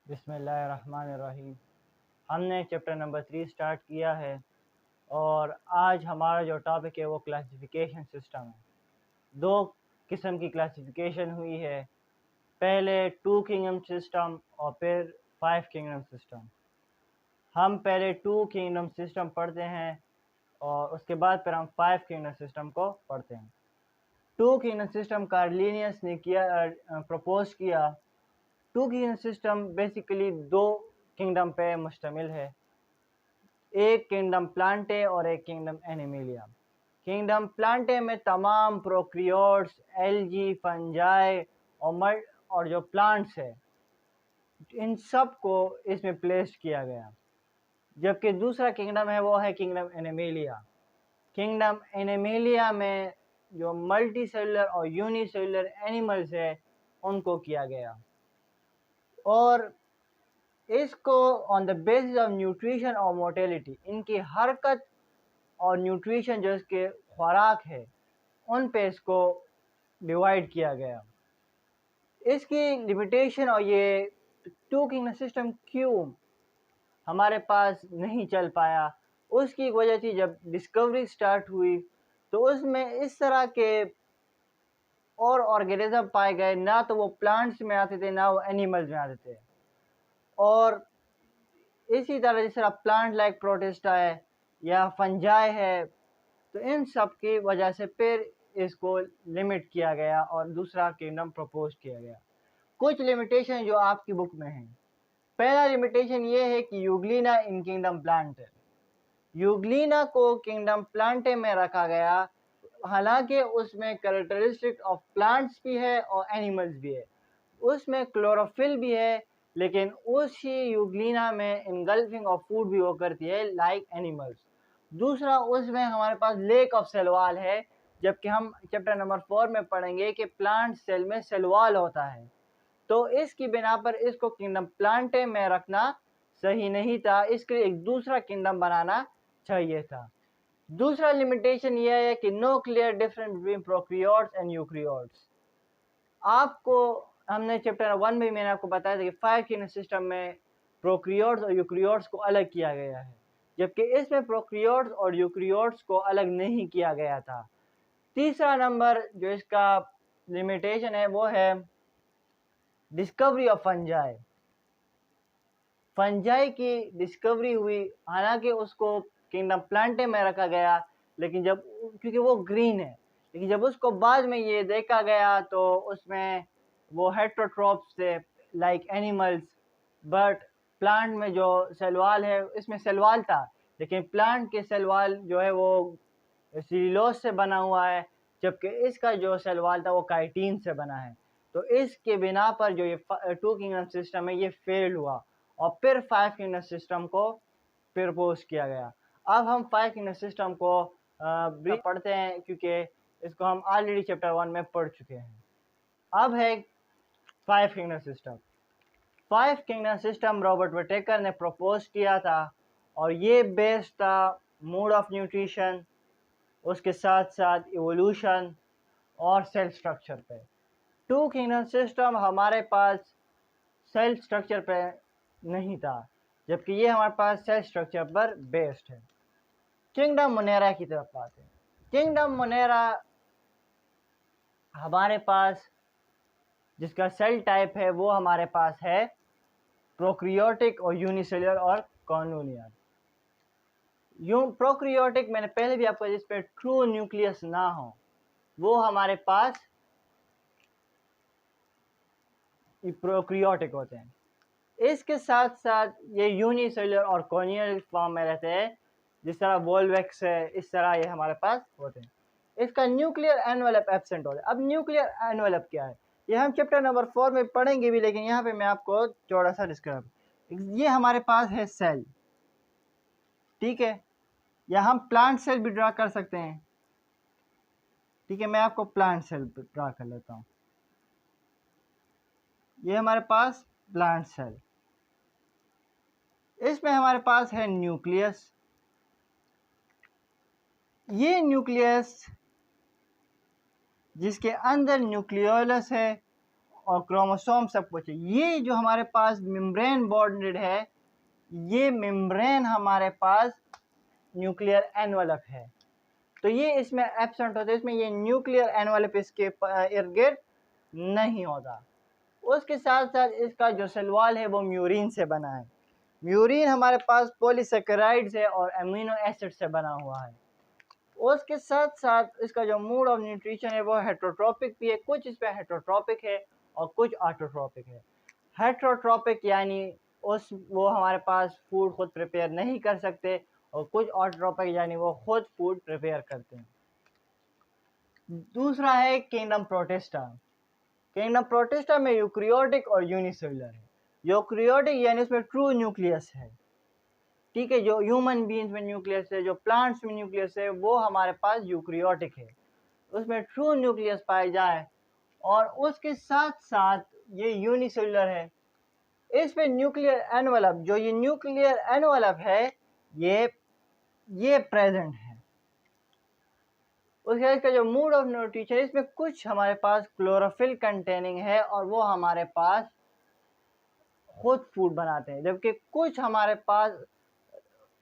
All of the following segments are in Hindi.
बिस्मिल्लाहिर्रहमानिर्रहीम। हमने चैप्टर नंबर 3 स्टार्ट किया है और आज हमारा जो टॉपिक है वो क्लासिफिकेशन सिस्टम है। दो किस्म की क्लासिफिकेशन हुई है, पहले 2 किंगडम सिस्टम और फिर 5 किंगडम सिस्टम। हम पहले 2 किंगडम सिस्टम पढ़ते हैं और उसके बाद फिर हम 5 किंगडम सिस्टम को पढ़ते हैं। 2 किंगडम सिस्टम कार्लिनियस ने प्रपोज किया। 2 किंगडम सिस्टम बेसिकली 2 किंगडम पे मुश्तमिल है, एक किंगडम प्लांटे और एक किंगडम एनिमिलिया। किंगडम प्लांटे में तमाम प्रोक्रियोट्स, एल्गी, फंजाई और जो प्लांट्स है इन सब को इसमें प्लेस किया गया। जबकि दूसरा किंगडम है वो है किंगडम एनिमिलिया। किंगडम एनिमिलिया में जो मल्टी सेलुलर और यूनिसेलुलर एनिमल्स है उनको किया गया और इसको on the basis of nutrition और मोटेलिटी, इनकी हरकत और न्यूट्रिशन जो इसके खुराक है उन पे इसको डिवाइड किया गया। इसकी लिमिटेशन और ये 2 किंगडम सिस्टम क्यों हमारे पास नहीं चल पाया, उसकी वजह थी जब डिस्कवरी स्टार्ट हुई तो उसमें इस तरह के और ऑर्गेनिज्म पाए गए, ना तो वो प्लांट्स में आते थे ना वो एनिमल्स में आते थे। और इसी तरह जिस तरह प्लांट लाइक प्रोटिस्टा है या फंजाई है, तो इन सब की वजह से फिर इसको लिमिट किया गया और दूसरा किंगडम प्रपोज किया गया। कुछ लिमिटेशन जो आपकी बुक में है, पहला लिमिटेशन ये है कि यूग्लिना इन किंगडम प्लांट है। यूग्लिना को किंगडम प्लांटे में रखा गया, हालांकि उसमें कैरेक्टरिस्टिक ऑफ प्लांट्स भी है और एनिमल्स भी है, उसमें क्लोरोफिल भी है, लेकिन उसी यूग्लिना में इनगल्फिंग ऑफ फूड भी वो करती है लाइक एनिमल्स। दूसरा, उसमें हमारे पास लेक ऑफ सेलवाल है, जबकि हम चैप्टर नंबर 4 में पढ़ेंगे कि प्लांट सेल में सेलवाल होता है। तो इसकी बिना पर इसको किंगडम प्लांटे में रखना सही नहीं था, इसके लिए एक दूसरा किंगडम बनाना चाहिए था। दूसरा लिमिटेशन यह है कि no clear difference between prokaryotes and eukaryotes. आपको हमने चैप्टर 1 में मैंने आपको बताया था कि 5 किंगडम सिस्टम में प्रोक्रियोट्स और यूक्रियोट्स को अलग किया गया है, जबकि इसमें प्रोक्रियोट्स और यूक्रियोट्स को अलग नहीं किया गया था। तीसरा नंबर जो इसका लिमिटेशन है वो है डिस्कवरी ऑफ फंजाई। फंजाई की डिस्कवरी हुई, हालांकि उसको किंगडम प्लांटे में रखा गया, लेकिन जब क्योंकि वो ग्रीन है, लेकिन जब उसको बाद में ये देखा गया तो उसमें वो हेट्रोट्रोप्स थे लाइक एनिमल्स, बट प्लांट में जो सेलवाल है इसमें सेलवाल था, लेकिन प्लांट के सेलवाल जो है वो सेल्यूलोज से बना हुआ है, जबकि इसका जो सेलवाल था वो काइटिन से बना है। तो इसके बिना पर जो ये 2 किंगडम सिस्टम है ये फेल हुआ और फिर 5 किंगडम सिस्टम को प्रपोज किया गया। अब हम 5 किंगडम सिस्टम को पढ़ते हैं, क्योंकि इसको हम ऑलरेडी चैप्टर 1 में पढ़ चुके हैं। अब है 5 kingdom system. 5 kingdom system Robert Whittaker ने प्रपोज किया था और ये बेस्ड था मोड ऑफ न्यूट्रिशन, उसके साथ साथ इवोल्यूशन और सेल स्ट्रक्चर पे। 2 किंगडम सिस्टम हमारे पास सेल स्ट्रक्चर पे नहीं था, जबकि ये हमारे पास सेल स्ट्रक्चर पर बेस्ड है। किंगडम मोनेरा की तरफ आते हैं। किंगडम मोनेरा हमारे पास जिसका सेल टाइप है वो हमारे पास है प्रोक्रियोटिक और यूनिसेलुलर और कॉलोनियल। प्रोक्रियोटिक मैंने पहले भी आपको, जिस पे ट्रू न्यूक्लियस ना हो, वो हमारे पास प्रोक्रियोटिक होते हैं। इसके साथ साथ ये यूनिसेलुलर और कॉलोनियल फॉर्म में रहते हैं, जिस तरह वोल्वेक्स है, इस तरह ये हमारे पास होते हैं। इसका न्यूक्लियर एनवेलप एब्सेंट होता है। अब न्यूक्लियर एनवेलप क्या है, ये हम चैप्टर नंबर 4 में पढ़ेंगे भी, लेकिन यहाँ पे मैं आपको थोड़ा सा डिस्क्राइब, ये हमारे पास है सेल, ठीक है, या हम प्लांट सेल भी ड्रा कर सकते हैं, ठीक है। मैं आपको प्लांट सेल ड्रा कर लेता हूँ। ये हमारे पास प्लांट सेल, इसमें हमारे पास है न्यूक्लियस। ये न्यूक्लियस जिसके अंदर न्यूक्लियोलस है और क्रोमोसोम सब कुछ है। ये जो हमारे पास मेम्ब्रेन बॉन्डेड है, ये मेम्ब्रेन हमारे पास न्यूक्लियर एनवलप है, तो ये इसमें एब्सेंट होता है, इसमें ये न्यूक्लियर एनवलप इसके इर्द गिर्द नहीं होता। उसके साथ साथ इसका जो सेल वॉल है वो म्यूरिन से बना है। म्यूरिन हमारे पास पॉलीसेकेराइड्स है और अमीनो एसिड से बना हुआ है। उसके साथ साथ इसका जो मोड ऑफ न्यूट्रिशन है वो हेटरोट्रोपिक भी है, कुछ इस पर हेटरोट्रोपिक है और कुछ ऑटोट्रोपिक है। हेटरोट्रोपिक यानी वो हमारे पास फूड खुद प्रिपेयर नहीं कर सकते, और कुछ ऑटोट्रोपिक यानी वो खुद फूड प्रिपेयर करते हैं। दूसरा है किंगडम प्रोटिस्टा। किंगडम प्रोटिस्टा में यूक्रियोटिक और यूनिसेलुलर है। यूक्रियोटिक यानी उसमें ट्रू न्यूक्लियस है, ठीक है, जो ह्यूमन बीइंग्स में न्यूक्लियस है, जो प्लांट्स में न्यूक्लियस है, वो हमारे पास यूक्रियोटिक है, उसमें ट्रू न्यूक्लियस पाए जाए। और उसके साथ साथ ये यूनिसेलुलर है, इसमें न्यूक्लियर एनवलप, जो ये न्यूक्लियर एनवलप है ये प्रेजेंट है। उसके बाद इसका जो मोड ऑफ न्यूट्रिशन, इसमें कुछ हमारे पास क्लोरोफिल कंटेनिंग है और वो हमारे पास खुद फूड बनाते हैं, जबकि कुछ हमारे पास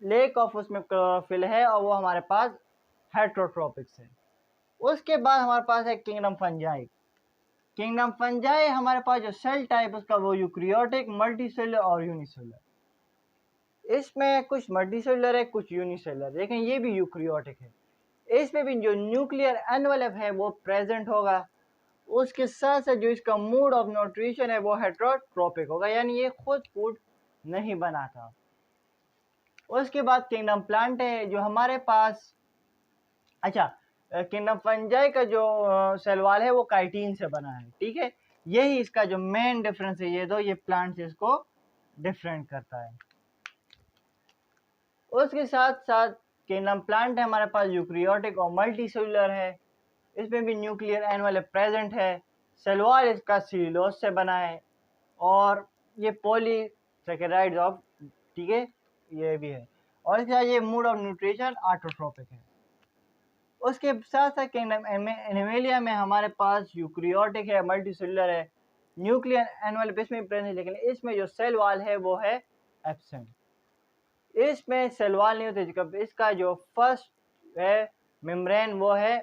लेक ऑफ उसमें क्लोरोफिल है और वो हमारे पास हेटरोट्रोपिक्स है। उसके बाद हमारे पास है किंगडम फंजाई। किंगडम फंजाई हमारे पास जो सेल टाइप उसका वो यूक्रियोटिक, मल्टीसेलुलर और यूनिसेलुलर। इसमें कुछ मल्टीसेलुलर है, कुछ यूनिसेलुलर, लेकिन ये भी यूक्रियोटिक है। इसमें भी जो न्यूक्लियर एनवलप है वो प्रेजेंट होगा। उसके साथ साथ जो इसका मोड ऑफ न्यूट्रिशन है वो हेटरोट्रोपिक होगा, यानी ये खुद फूड नहीं बनाता। उसके बाद किंगडम प्लांट है जो हमारे पास, अच्छा, किंगडम फंजाई का जो सेल वॉल है वो काइटिन से बना है, ठीक है, यही इसका जो मेन डिफरेंस है, ये दो, ये प्लांट से इसको डिफरेंट करता है। उसके साथ साथ किंगडम प्लांट है हमारे पास यूक्रियोटिक और मल्टीसेलुलर है, इसमें भी न्यूक्लियर एनवलप प्रेजेंट है, सेल वॉल इसका सेल्यूलोज से बना है और ये पॉलीसेकेराइड्स ऑफ, ठीक है, ये भी है। और इसका ये मोड ऑफ न्यूट्रिशन ऑटोट्रोपिक है। उसके साथ साथ किंगडम एनिमेलिया में हमारे पास यूक्रियोटिक है, मल्टीसेलुलर है, न्यूक्लियर एनवलप इसमें प्रेजेंट है, लेकिन इसमें जो सेल वॉल है वो है एब्सेंट। इसमें सेल वॉल नहीं होती, इसका जो फर्स्ट है मेम्ब्रेन वो है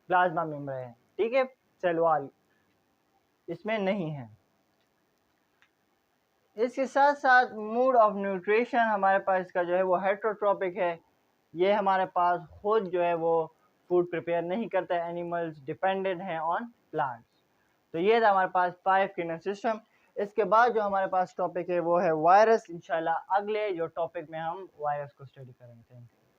प्लाज्मा मेम्ब्रेन, ठीक है, सेल वॉल इसमें नहीं है। इसके साथ साथ मोड ऑफ न्यूट्रिशन हमारे पास इसका जो है वो हेटरोट्रोपिक है, ये हमारे पास खुद जो है वो फूड प्रिपेयर नहीं करता है, एनिमल्स डिपेंडेंट हैं ऑन प्लांट्स। तो ये था हमारे पास 5 किंगडम सिस्टम। इसके बाद जो हमारे पास टॉपिक है वो है वायरस। इंशाल्लाह अगले जो टॉपिक में हम वायरस को स्टडी करेंगे। Thank you.